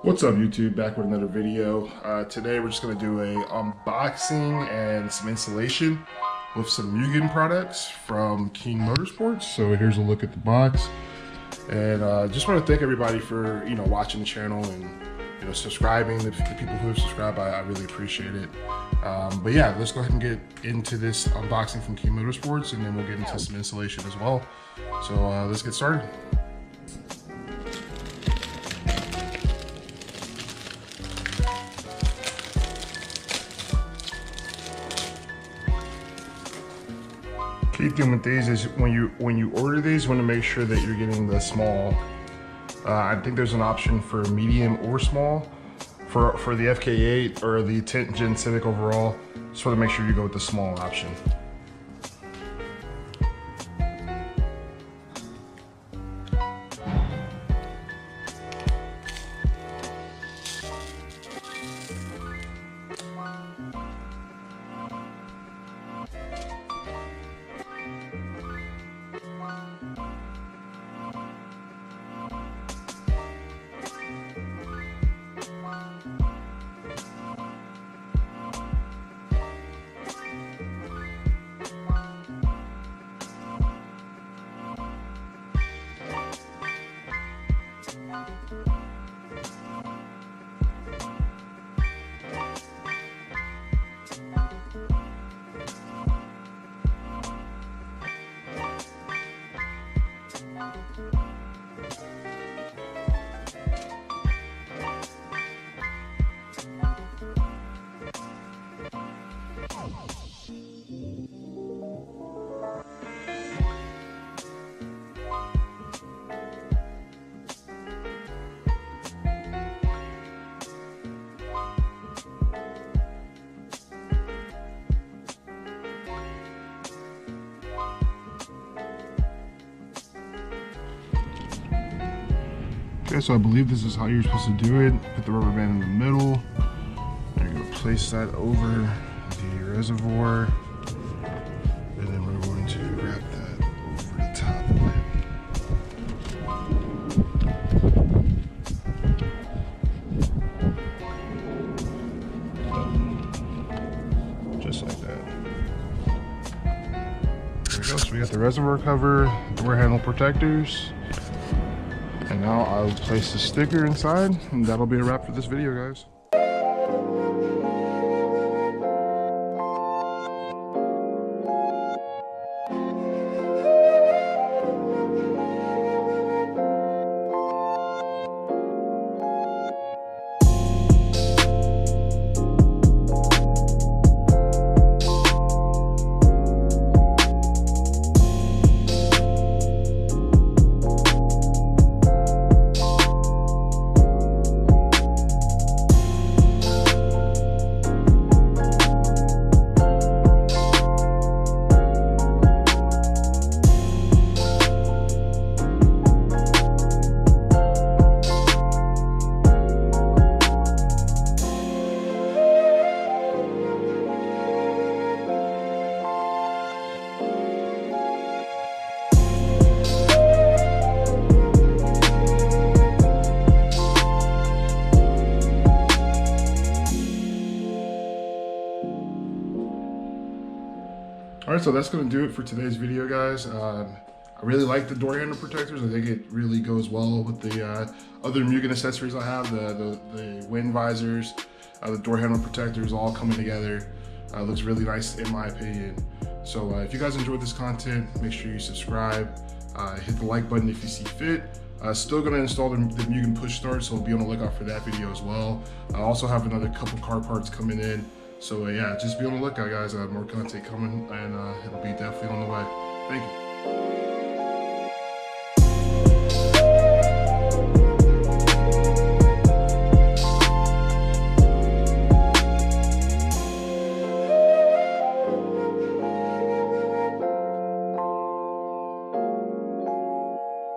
What's up YouTube, back with another video. Today we're just going to do a unboxing and some installation with some Mugen products from King Motorsports. So here's a look at the box, and just want to thank everybody for watching the channel and subscribing. The people who have subscribed, I really appreciate it. But yeah, let's go ahead and get into this unboxing from King Motorsports, and then we'll get into some installation as well. So let's get started. Key thing with these is when you order these, you want to make sure that you're getting the small. I think there's an option for medium or small for the FK8 or the 10th gen Civic overall. Just want to make sure you go with the small option. Okay, so I believe this is how you're supposed to do it. Put the rubber band in the middle. You're going to place that over the reservoir. And then we're going to wrap that over the top of it. Just like that. There we go. So we got the reservoir cover, door handle protectors. And now I'll place the sticker inside, and that'll be a wrap for this video, guys. Alright, so that's going to do it for today's video, guys. I really like the door handle protectors. I think it really goes well with the other Mugen accessories I have. The wind visors, the door handle protectors all coming together. Looks really nice in my opinion. So if you guys enjoyed this content, make sure you subscribe. Hit the like button if you see fit. Still going to install the Mugen push start, so be on the lookout for that video as well. I also have another couple car parts coming in. So yeah, just be on the lookout, guys. More content coming, and it'll be definitely on the way. Thank you.